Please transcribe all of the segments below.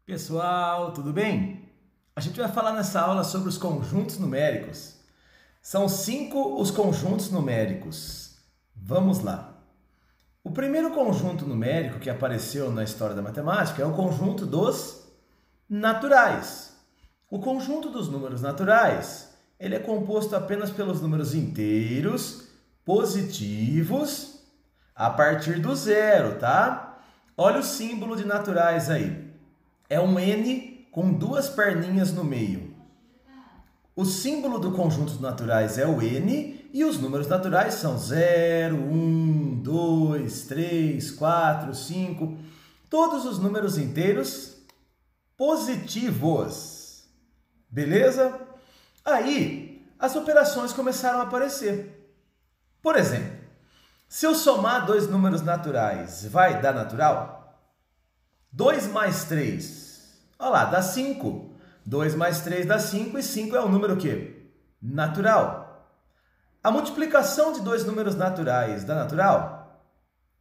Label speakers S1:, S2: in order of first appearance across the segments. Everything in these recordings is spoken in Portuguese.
S1: Pessoal, tudo bem? A gente vai falar nessa aula sobre os conjuntos numéricos. São 5 os conjuntos numéricos. Vamos lá. O primeiro conjunto numérico que apareceu na história da matemática é o conjunto dos naturais. O conjunto dos números naturais, ele é composto apenas pelos números inteiros, positivos, a partir do zero, tá? Olha o símbolo de naturais aí. É um N com duas perninhas no meio. O símbolo do conjunto naturais é o N e os números naturais são 0, 1, 2, 3, 4, 5. Todos os números inteiros positivos. Beleza? Aí, as operações começaram a aparecer. Por exemplo, se eu somar dois números naturais, vai dar natural? 2 mais 3, olha lá, dá 5. 2 mais 3 dá 5 e 5 é um número o quê? Natural. A multiplicação de dois números naturais dá natural?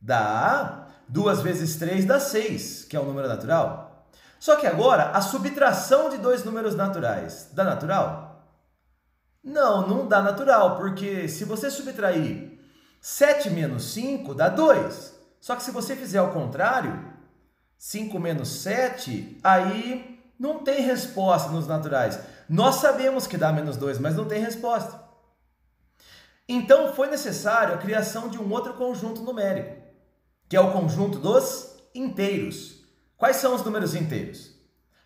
S1: Dá. 2 vezes 3 dá 6, que é um número natural. Só que agora, a subtração de dois números naturais dá natural? Não, não dá natural, porque se você subtrair 7 menos 5 dá 2. Só que se você fizer ao contrário, 5 menos 7, aí não tem resposta nos naturais. Nós sabemos que dá menos 2, mas não tem resposta. Então, foi necessário a criação de um outro conjunto numérico, que é o conjunto dos inteiros. Quais são os números inteiros?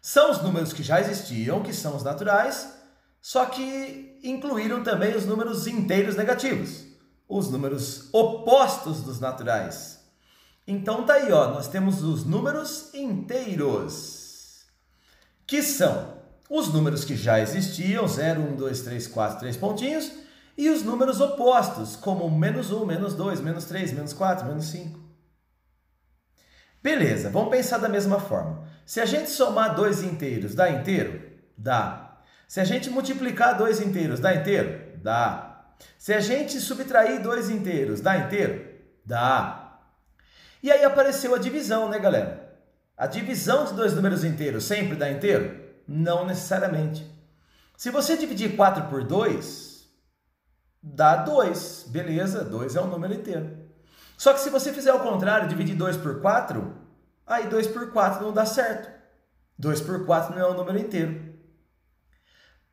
S1: São os números que já existiam, que são os naturais, só que incluíram também os números inteiros negativos, os números opostos dos naturais. Então tá aí, ó, nós temos os números inteiros, que são os números que já existiam, 0, 1, 2, 3, 4, 3 pontinhos, e os números opostos, como menos 1, menos 2, menos 3, menos 4, menos 5. Beleza, vamos pensar da mesma forma. Se a gente somar dois inteiros, dá inteiro? Dá. Se a gente multiplicar dois inteiros, dá inteiro? Dá. Se a gente subtrair dois inteiros, dá inteiro? Dá. E aí apareceu a divisão, né, galera? A divisão de dois números inteiros sempre dá inteiro? Não necessariamente. Se você dividir 4 por 2, dá 2. Beleza, 2 é um número inteiro. Só que se você fizer ao contrário, dividir 2 por 4, aí 2 por 4 não dá certo. 2 por 4 não é um número inteiro.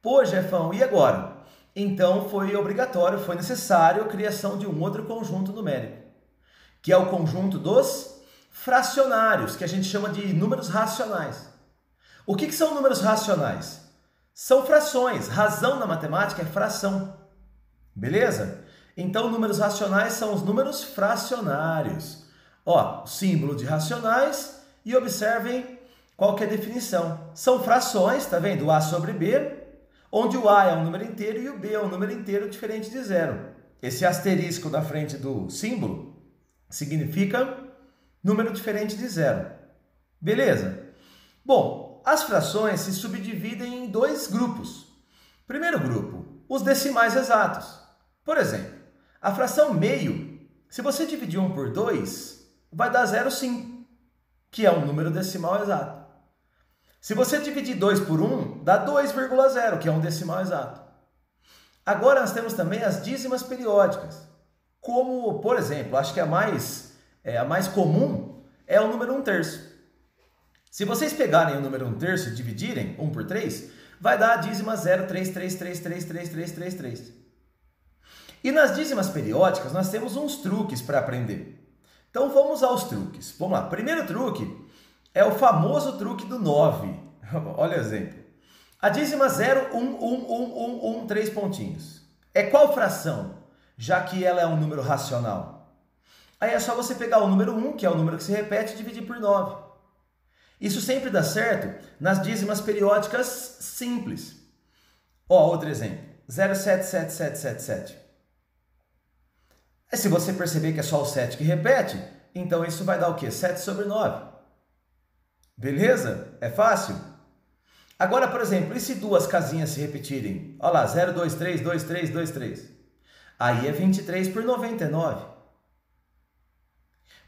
S1: Pô, Jefão, e agora? Então foi obrigatório, foi necessário a criação de um outro conjunto numérico, que é o conjunto dos fracionários, que a gente chama de números racionais. O que são números racionais? São frações. Razão na matemática é fração. Beleza? Então, números racionais são os números fracionários. Ó, símbolo de racionais e observem qual que é a definição. São frações, tá vendo? A sobre B, onde o A é um número inteiro e o B é um número inteiro diferente de zero. Esse asterisco na frente do símbolo significa número diferente de zero. Beleza? Bom, as frações se subdividem em dois grupos. Primeiro grupo, os decimais exatos. Por exemplo, a fração meio, se você dividir 1 por 2, vai dar 0,5, que é um número decimal exato. Se você dividir 2 por 1, dá 2,0, que é um decimal exato. Agora nós temos também as dízimas periódicas. Como, por exemplo, acho que a mais comum é o número 1/3. Se vocês pegarem o número 1/3 e dividirem 1 por 3, vai dar a dízima 0,33333333. E nas dízimas periódicas nós temos uns truques para aprender. Então vamos aos truques. Vamos lá. Primeiro truque é o famoso truque do 9. Olha o exemplo. A dízima 0,11111, 3 pontinhos. É qual fração? Já que ela é um número racional. Aí é só você pegar o número 1, que é o número que se repete, e dividir por 9. Isso sempre dá certo nas dízimas periódicas simples. Ó, outro exemplo. 0,77777. Se você perceber que é só o 7 que repete, então isso vai dar o quê? 7 sobre 9. Beleza? É fácil? Agora, por exemplo, e se duas casinhas se repetirem? Olha lá, 0232323. Aí é 23 por 99.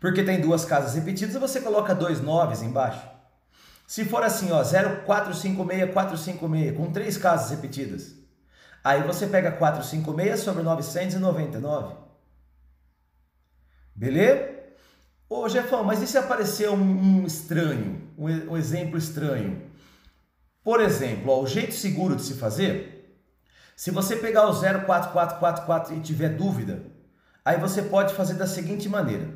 S1: Porque tem duas casas repetidas e você coloca 2 9s embaixo. Se for assim, ó, 0,456, 456, com 3 casas repetidas, aí você pega 456 sobre 999. Beleza? Ô, Jefão, mas e se aparecer um estranho, um exemplo estranho? Por exemplo, ó, o jeito seguro de se fazer, se você pegar o 04444 e tiver dúvida, aí você pode fazer da seguinte maneira.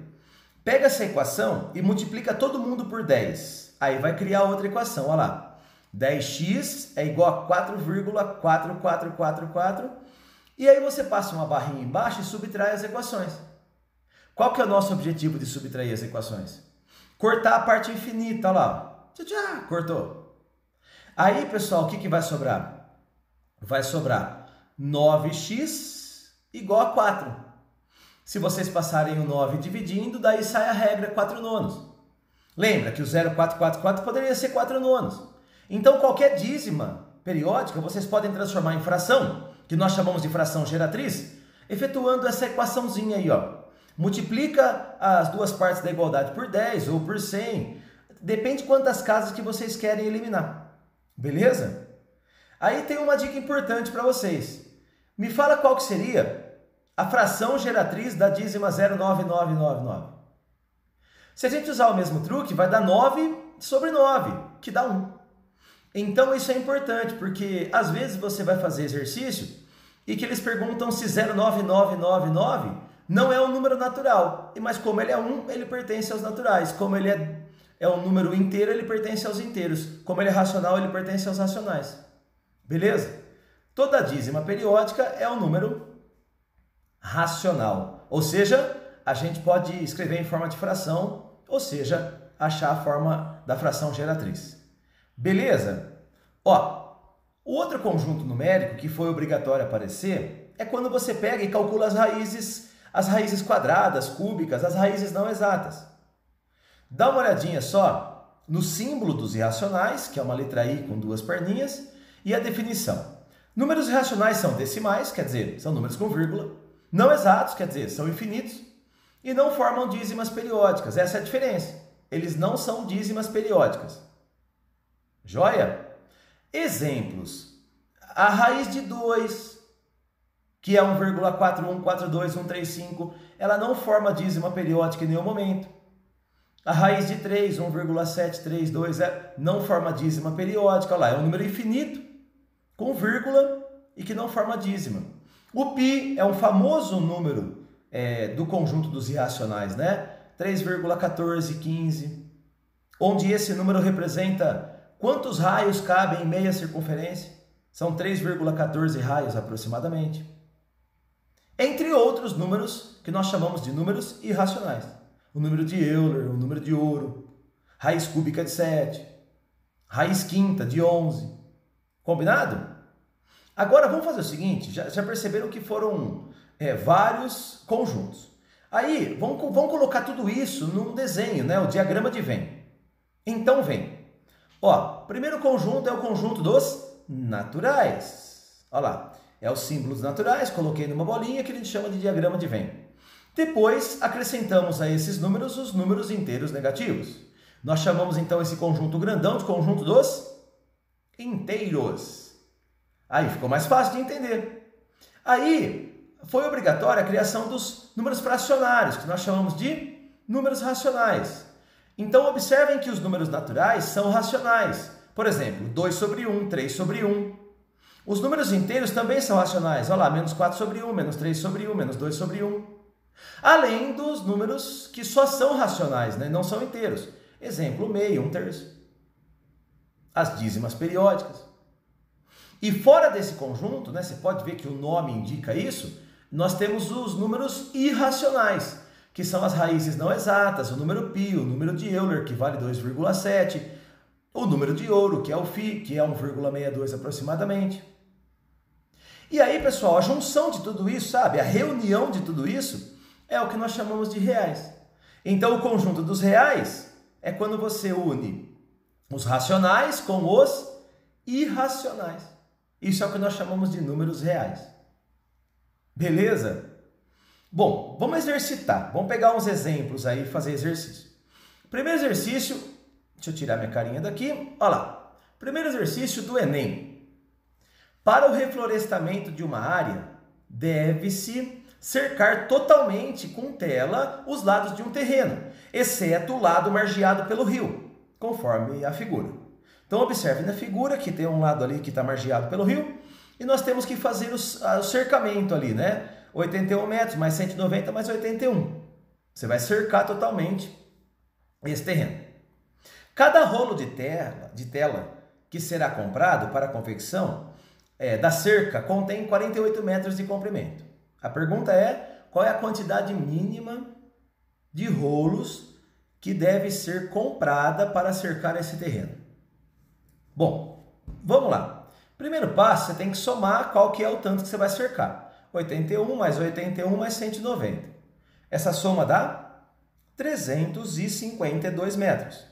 S1: Pega essa equação e multiplica todo mundo por 10. Aí vai criar outra equação, olha lá. 10x é igual a 4,4444. E aí você passa uma barrinha embaixo e subtrai as equações. Qual que é o nosso objetivo de subtrair as equações? Cortar a parte infinita, olha lá. Tchau, cortou. Aí, pessoal, o que vai sobrar? Vai sobrar 9x igual a 4. Se vocês passarem o 9 dividindo, daí sai a regra 4 nonos. Lembra que o 0,444 poderia ser 4 nonos. Então, qualquer dízima periódica, vocês podem transformar em fração, que nós chamamos de fração geratriz, efetuando essa equaçãozinha aí, ó. Multiplica as duas partes da igualdade por 10 ou por 100, depende de quantas casas que vocês querem eliminar. Beleza? Aí tem uma dica importante para vocês. Me fala qual que seria a fração geratriz da dízima 0,9999. Se a gente usar o mesmo truque, vai dar 9 sobre 9, que dá 1. Então isso é importante, porque às vezes você vai fazer exercício e que eles perguntam se 09999 não é um número natural. Mas como ele é 1, ele pertence aos naturais. Como ele é um número inteiro, ele pertence aos inteiros. Como ele é racional, ele pertence aos racionais. Beleza? Toda dízima periódica é um número racional. Ou seja, a gente pode escrever em forma de fração, ou seja, achar a forma da fração geratriz. Beleza? Ó, o outro conjunto numérico que foi obrigatório aparecer é quando você pega e calcula as raízes quadradas, cúbicas, as raízes não exatas. Dá uma olhadinha só no símbolo dos irracionais, que é uma letra I com duas perninhas, e a definição. Números irracionais são decimais, quer dizer, são números com vírgula. Não exatos, quer dizer, são infinitos. E não formam dízimas periódicas. Essa é a diferença. Eles não são dízimas periódicas. Joia? Exemplos. A raiz de 2, que é 1,4142135, ela não forma dízima periódica em nenhum momento. A raiz de 3, 1,7320, não forma dízima periódica. Olha lá, é um número infinito, com vírgula, e que não forma dízima. O π é um famoso número do conjunto dos irracionais, né? 3,1415, onde esse número representa quantos raios cabem em meia circunferência. São 3,14 raios aproximadamente. Entre outros números que nós chamamos de números irracionais. O número de Euler, o número de ouro, raiz cúbica de 7, raiz quinta de 11. Combinado? Agora vamos fazer o seguinte, já perceberam que foram vários conjuntos. Aí vamos colocar tudo isso num desenho, né? O diagrama de Venn. Então vem. Ó, primeiro conjunto é o conjunto dos naturais. Olha lá, é os símbolos naturais, coloquei numa bolinha que a gente chama de diagrama de Venn. Depois acrescentamos a esses números os números inteiros negativos. Nós chamamos então esse conjunto grandão de conjunto dos inteiros. Aí ficou mais fácil de entender. Aí foi obrigatória a criação dos números fracionários, que nós chamamos de números racionais. Então observem que os números naturais são racionais. Por exemplo, 2 sobre 1, 3 sobre 1. Os números inteiros também são racionais. Olha lá, menos 4 sobre 1, menos 3 sobre 1, menos 2 sobre 1. Além dos números que só são racionais, né? Não são inteiros. Exemplo, meio, 1/3. As dízimas periódicas. E fora desse conjunto, né, você pode ver que o nome indica isso, nós temos os números irracionais, que são as raízes não exatas, o número π, o número de Euler, que vale 2,7, o número de ouro, que é o φ, que é 1,62 aproximadamente. E aí, pessoal, a junção de tudo isso, sabe, a reunião de tudo isso, é o que nós chamamos de reais. Então, o conjunto dos reais é quando você une os racionais com os irracionais. Isso é o que nós chamamos de números reais. Beleza? Bom, vamos exercitar. Vamos pegar uns exemplos aí e fazer exercício. Primeiro exercício, Deixa eu tirar minha carinha daqui. Olha lá. Primeiro exercício do Enem. Para o reflorestamento de uma área, deve-se cercar totalmente com tela os lados de um terreno, exceto o lado margeado pelo rio, conforme a figura. Então, observe na figura que tem um lado ali que está margeado pelo rio e nós temos que fazer o cercamento ali, né? 81 metros mais 190 mais 81. Você vai cercar totalmente esse terreno. Cada rolo de tela que será comprado para a confecção da cerca contém 48 metros de comprimento. A pergunta é, qual é a quantidade mínima de rolos que deve ser comprada para cercar esse terreno? Bom, vamos lá. Primeiro passo, você tem que somar qual que é o tanto que você vai cercar. 81 mais 81 mais 190. Essa soma dá 352 metros.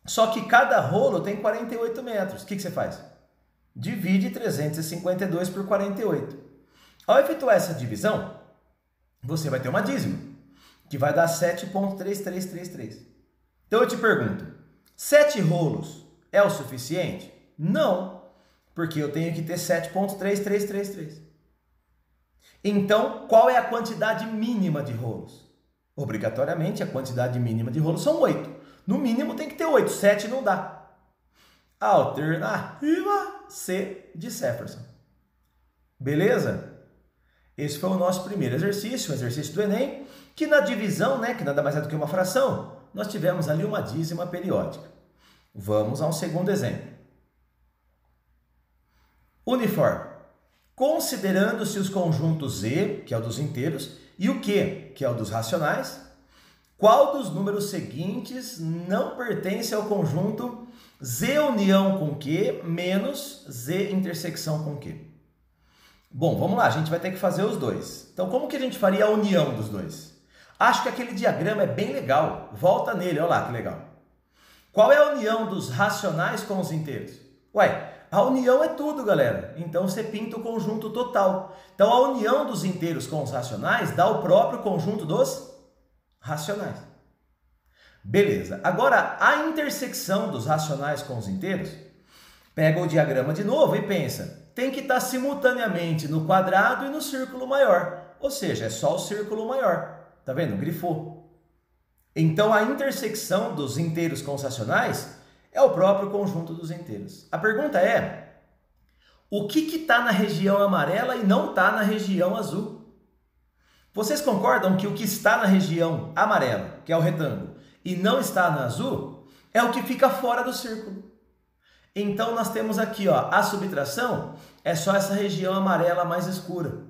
S1: Só que cada rolo tem 48 metros. O que você faz? Divide 352 por 48. Ao efetuar essa divisão, você vai ter uma dízima, que vai dar 7,3333. Então eu te pergunto, 7 rolos é o suficiente? Não, porque eu tenho que ter 7,3333. Então, qual é a quantidade mínima de rolos? Obrigatoriamente, a quantidade mínima de rolos são 8. No mínimo tem que ter 8, 7 não dá. Alternativa C de Jefferson. Beleza? Esse foi o nosso primeiro exercício, o exercício do Enem, que na divisão, né, que nada mais é do que uma fração, nós tivemos ali uma dízima periódica. Vamos a um segundo exemplo. Uniforme. Considerando-se os conjuntos Z, que é o dos inteiros, e o Q, que é o dos racionais, qual dos números seguintes não pertence ao conjunto Z união com Q menos Z intersecção com Q? Bom, vamos lá, a gente vai ter que fazer os dois. Então, como que a gente faria a união dos dois? Acho que aquele diagrama é bem legal. Volta nele, olha lá que legal. Qual é a união dos racionais com os inteiros? Ué, a união é tudo, galera. Então, você pinta o conjunto total. Então, a união dos inteiros com os racionais dá o próprio conjunto dos racionais. Beleza. Agora, a intersecção dos racionais com os inteiros, pega o diagrama de novo e pensa, tem que estar simultaneamente no quadrado e no círculo maior. Ou seja, é só o círculo maior. Tá vendo? Grifou. Então, a intersecção dos inteiros com os racionais é o próprio conjunto dos inteiros. A pergunta é, o que está na região amarela e não está na região azul? Vocês concordam que o que está na região amarela, que é o retângulo, e não está na azul, é o que fica fora do círculo? Então, nós temos aqui, ó, a subtração é só essa região amarela mais escura.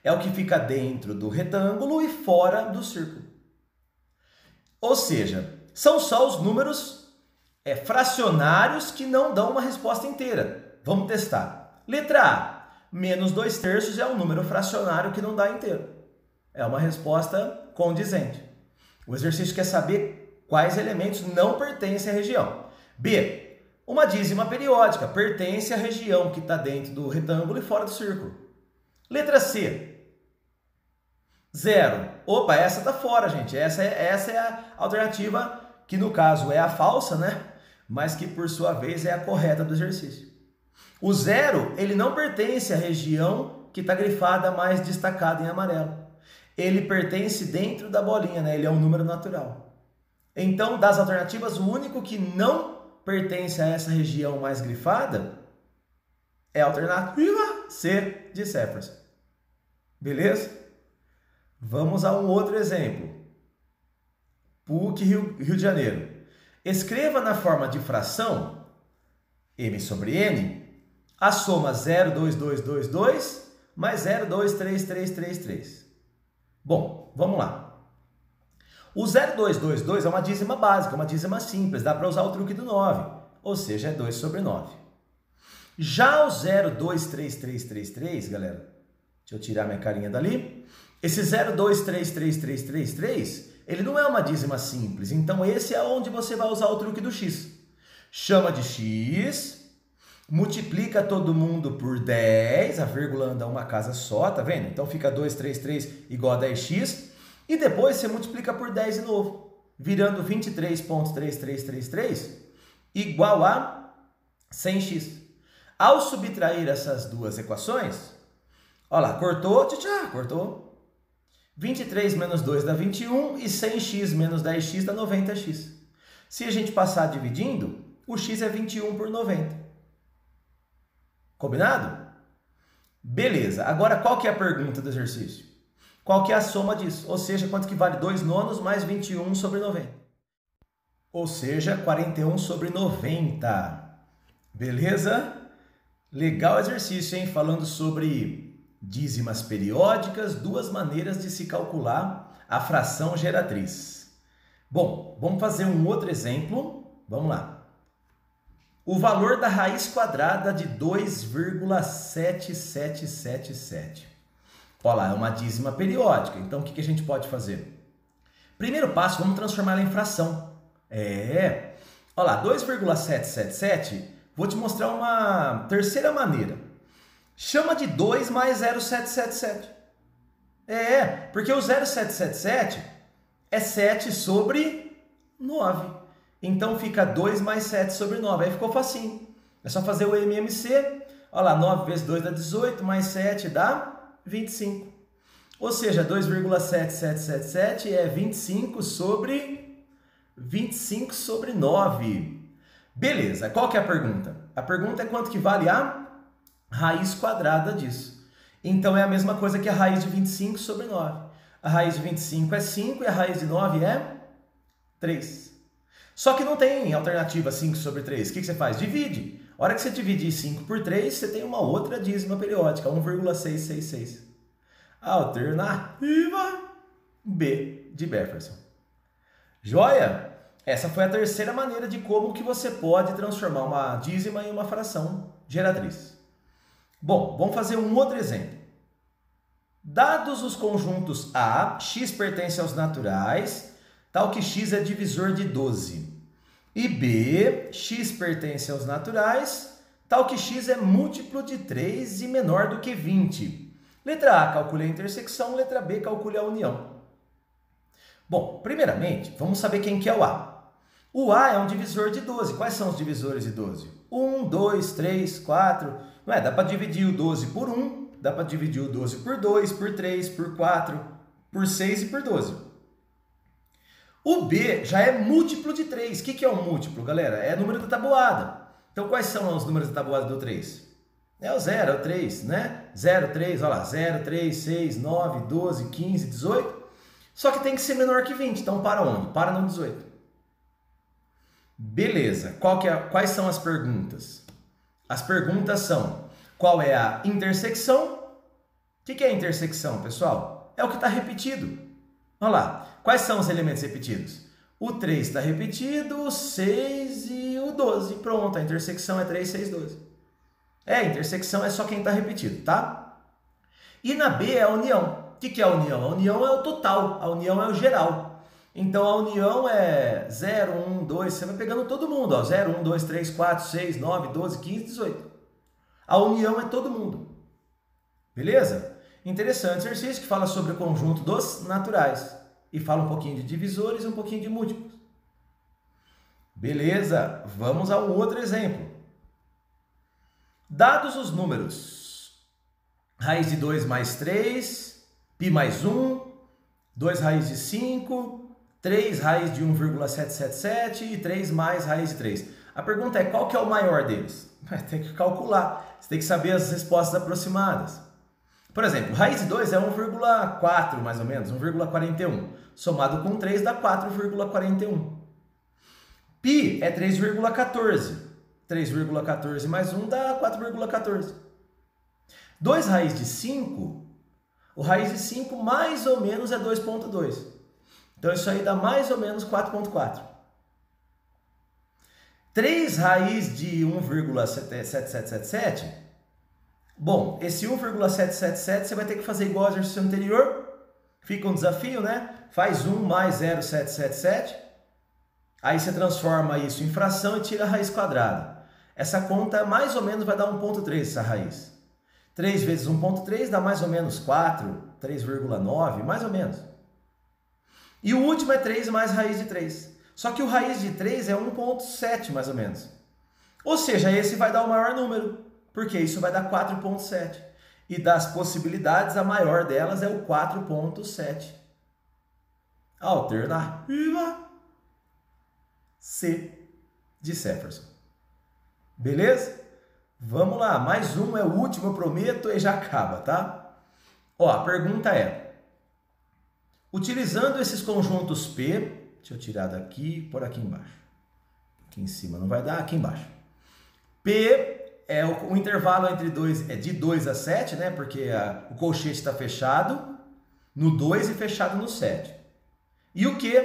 S1: É o que fica dentro do retângulo e fora do círculo. Ou seja, são só os números fracionários que não dão uma resposta inteira. Vamos testar. Letra A, menos 2/3 é um número fracionário que não dá inteiro. É uma resposta condizente. O exercício quer saber quais elementos não pertencem à região. B, uma dízima periódica, pertence à região que está dentro do retângulo e fora do círculo. Letra C, 0. Opa, essa está fora, gente. Essa é a alternativa que, no caso, é a falsa, né? Mas que, por sua vez, é a correta do exercício. O 0, ele não pertence à região que está grifada mais destacada em amarelo. Ele pertence dentro da bolinha, né? Ele é um número natural. Então, das alternativas, o único que não pertence a essa região mais grifada é a alternativa C de Jefferson. Beleza? Vamos a um outro exemplo. PUC Rio de Janeiro. Escreva na forma de fração m sobre n a soma 0,2222 mais 0,23333. Bom, vamos lá. O 0,222 é uma dízima básica, uma dízima simples, dá para usar o truque do 9, ou seja, é 2 sobre 9. Já o 0,23333, galera, deixa eu tirar minha carinha dali, esse 0,23333, ele não é uma dízima simples, então esse é onde você vai usar o truque do x. Chama de x, multiplica todo mundo por 10, a vírgula anda uma casa só, tá vendo? Então fica 233 igual a 10x, e depois você multiplica por 10 de novo. virando 23,3333 igual a 100x. Ao subtrair essas duas equações, olha lá, cortou, cortou. 23 menos 2 dá 21 e 100x menos 10x dá 90x. Se a gente passar dividindo, o x é 21 por 90. Combinado? Beleza. Agora, qual que é a pergunta do exercício? Qual que é a soma disso? Ou seja, quanto que vale 2 nonos mais 21 sobre 90? Ou seja, 41 sobre 90. Beleza? Legal exercício, hein? Falando sobre dízimas periódicas, duas maneiras de se calcular a fração geratriz. Bom, vamos fazer um outro exemplo. Vamos lá. O valor da raiz quadrada de 2,7777. Olha lá, é uma dízima periódica. Então, o que a gente pode fazer? Primeiro passo, vamos transformar ela em fração. Olha lá, 2,777, vou te mostrar uma terceira maneira. Chama de 2 mais 0,777. Porque o 0,777 é 7 sobre 9. Então fica 2 mais 7 sobre 9. Aí ficou facinho. É só fazer o MMC. Olha lá, 9 vezes 2 dá 18, mais 7 dá 25. Ou seja, 2,7777 é 25 sobre 9. Beleza, qual que é a pergunta? A pergunta é quanto que vale a raiz quadrada disso. Então é a mesma coisa que a raiz de 25 sobre 9. A raiz de 25 é 5 e a raiz de 9 é 3. Só que não tem alternativa 5 sobre 3. O que você faz? Divide. A hora que você dividir 5 por 3, você tem uma outra dízima periódica, 1,666. Alternativa B de Jefferson. Joia? Essa foi a terceira maneira de como que você pode transformar uma dízima em uma fração geratriz. Bom, vamos fazer um outro exemplo. Dados os conjuntos A, x pertence aos naturais, tal que x é divisor de 12. E B, x pertence aos naturais, tal que x é múltiplo de 3 e menor do que 20. Letra A, calcule a intersecção, letra B, calcule a união. Bom, primeiramente, vamos saber quem que é o A. O A é um divisor de 12. Quais são os divisores de 12? 1, 2, 3, 4. Não é? Dá para dividir o 12 por 1, dá para dividir o 12 por 2, por 3, por 4, por 6 e por 12. O B já é múltiplo de 3. O que é um múltiplo, galera? É número da tabuada. Então, quais são os números da tabuada do 3? É o 0, é o 3, né? 0, 3, olha lá. 0, 3, 6, 9, 12, 15, 18. Só que tem que ser menor que 20. Então, para onde? Para no 18. Beleza. Quais são as perguntas? As perguntas são: qual é a intersecção? O que é a intersecção, pessoal? É o que está repetido. Olha lá. Quais são os elementos repetidos? O 3 está repetido, o 6 e o 12. Pronto, a intersecção é 3, 6, 12. A intersecção é só quem está repetido, tá? E na B é a união. O que é a união? A união é o total, a união é o geral. Então a união é 0, 1, 2, você vai pegando todo mundo. Ó, 0, 1, 2, 3, 4, 6, 9, 12, 15, 18. A união é todo mundo. Beleza? Interessante exercício que fala sobre o conjunto dos naturais. E fala um pouquinho de divisores e um pouquinho de múltiplos. Beleza? Vamos a um outro exemplo. Dados os números, raiz de 2 mais 3, π mais 1, 2 raiz de 5, 3 raiz de 1,777 e 3 mais raiz de 3. A pergunta é, qual que é o maior deles? Tem que calcular, você tem que saber as respostas aproximadas. Por exemplo, raiz de 2 é 1,4 mais ou menos, 1,41. Somado com 3 dá 4,41. Π é 3,14. 3,14 mais 1 dá 4,14. 2 raiz de 5, o raiz de 5 mais ou menos é 2,2. Então isso aí dá mais ou menos 4,4. 3 raiz de 1,7777. Bom, esse 1,777 você vai ter que fazer igual ao exercício anterior. Fica um desafio, né? Faz 1 mais 0,777. Aí você transforma isso em fração e tira a raiz quadrada. Essa conta mais ou menos vai dar 1,3 essa raiz. 3 vezes 1,3 dá mais ou menos 4, 3,9, mais ou menos. E o último é 3 mais raiz de 3. Só que o raiz de 3 é 1,7 mais ou menos. Ou seja, esse vai dar o maior número, porque isso vai dar 4,7. E das possibilidades, a maior delas é o 4,7. Alternativa C de Jefferson. Beleza? Vamos lá, mais um, é o último, eu prometo, e já acaba, tá? Ó, a pergunta é: utilizando esses conjuntos P, deixa eu tirar daqui, por aqui embaixo. Aqui em cima não vai dar, aqui embaixo. P é o intervalo entre de 2 a 7, né? Porque o colchete está fechado no 2 e fechado no 7. E o Q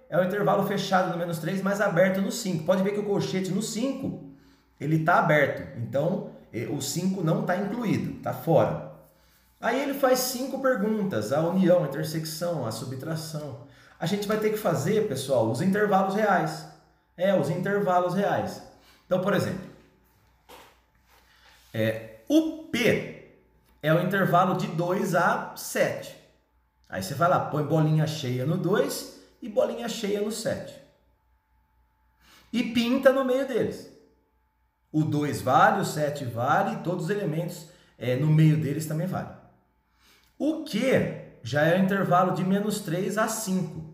S1: é o intervalo fechado no menos 3, mas aberto no 5. Pode ver que o colchete no 5, ele está aberto. Então, o 5 não está incluído, está fora. Aí ele faz 5 perguntas: a união, a intersecção, a subtração. A gente vai ter que fazer, pessoal, os intervalos reais. Os intervalos reais. Então, por exemplo, o P é o intervalo de 2 a 7. Aí você vai lá, põe bolinha cheia no 2 e bolinha cheia no 7. E pinta no meio deles. O 2 vale, o 7 vale, todos os elementos no meio deles também vale. O Q já é o intervalo de menos 3 a 5.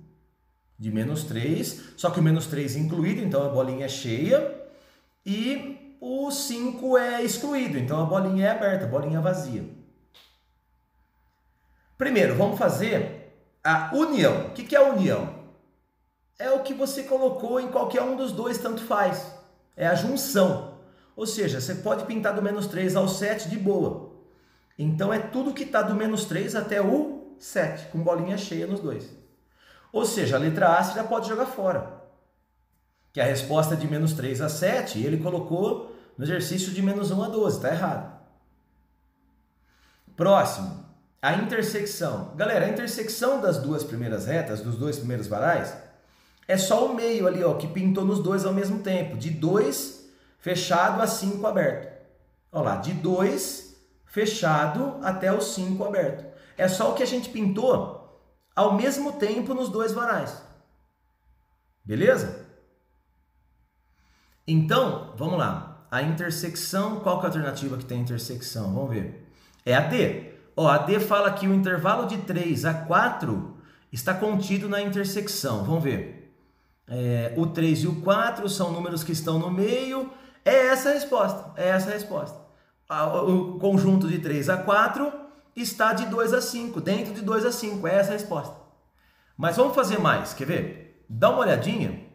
S1: De menos 3, só que o menos 3 é incluído, então a bolinha é cheia. E o 5 é excluído, então a bolinha é aberta, a bolinha é vazia. Primeiro, vamos fazer a união. O que é a união? É o que você colocou em qualquer um dos dois, tanto faz. É a junção. Ou seja, você pode pintar do menos 3 ao 7 de boa. Então é tudo que está do menos 3 até o 7, com bolinha cheia nos dois. Ou seja, a letra A você já pode jogar fora. Que a resposta é de menos 3 a 7, ele colocou no exercício de menos 1 a 12, está errado. Próximo, a intersecção. Galera, a intersecção das duas primeiras retas, dos dois primeiros varais, é só o meio ali, ó, que pintou nos dois ao mesmo tempo. De 2 fechado a 5 aberto. Olha lá, de 2 fechado até o 5 aberto. É só o que a gente pintou ao mesmo tempo nos dois varais. Beleza? Então, vamos lá. A intersecção, qual que é a alternativa que tem intersecção? Vamos ver. É a D. Ó, a D fala que o intervalo de 3 a 4 está contido na intersecção. Vamos ver. O 3 e o 4 são números que estão no meio. É essa a resposta. É essa a resposta. O conjunto de 3 a 4 está de 2 a 5. Dentro de 2 a 5. É essa a resposta. Mas vamos fazer mais. Quer ver? Dá uma olhadinha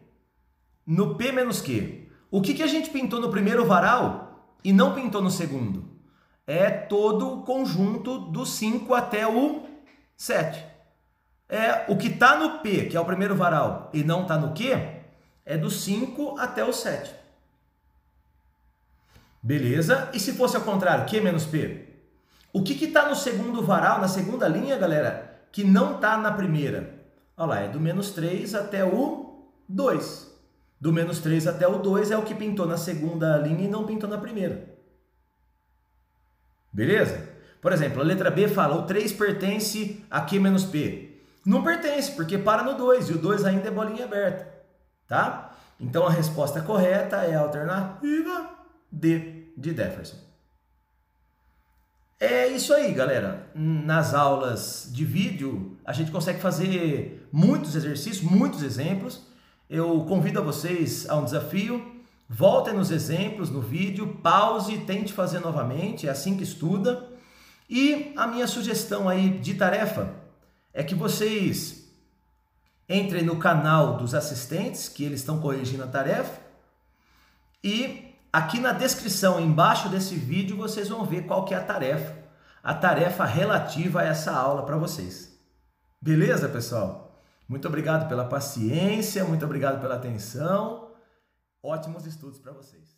S1: no P menos Q. O que a gente pintou no primeiro varal e não pintou no segundo? É todo o conjunto do 5 até o 7. O que está no P, que é o primeiro varal, e não está no Q, é do 5 até o 7. Beleza? E se fosse ao contrário, Q menos P? O que está no segundo varal, na segunda linha, galera, que não está na primeira? Olha lá, é do menos 3 até o 2. Do menos 3 até o 2 é o que pintou na segunda linha e não pintou na primeira. Beleza? Por exemplo, a letra B fala o 3 pertence a Q menos P. Não pertence, porque para no 2 e o 2 ainda é bolinha aberta. Tá? Então a resposta correta é a alternativa D de Jefferson. É isso aí, galera. Nas aulas de vídeo, a gente consegue fazer muitos exercícios, muitos exemplos. Eu convido a vocês a um desafio. Voltem nos exemplos, no vídeo, pause, tente fazer novamente, é assim que estuda. E a minha sugestão aí de tarefa é que vocês entrem no canal dos assistentes, que eles estão corrigindo a tarefa, e aqui na descrição, embaixo desse vídeo, vocês vão ver qual que é a tarefa relativa a essa aula para vocês. Beleza, pessoal? Muito obrigado pela paciência, muito obrigado pela atenção. Ótimos estudos para vocês.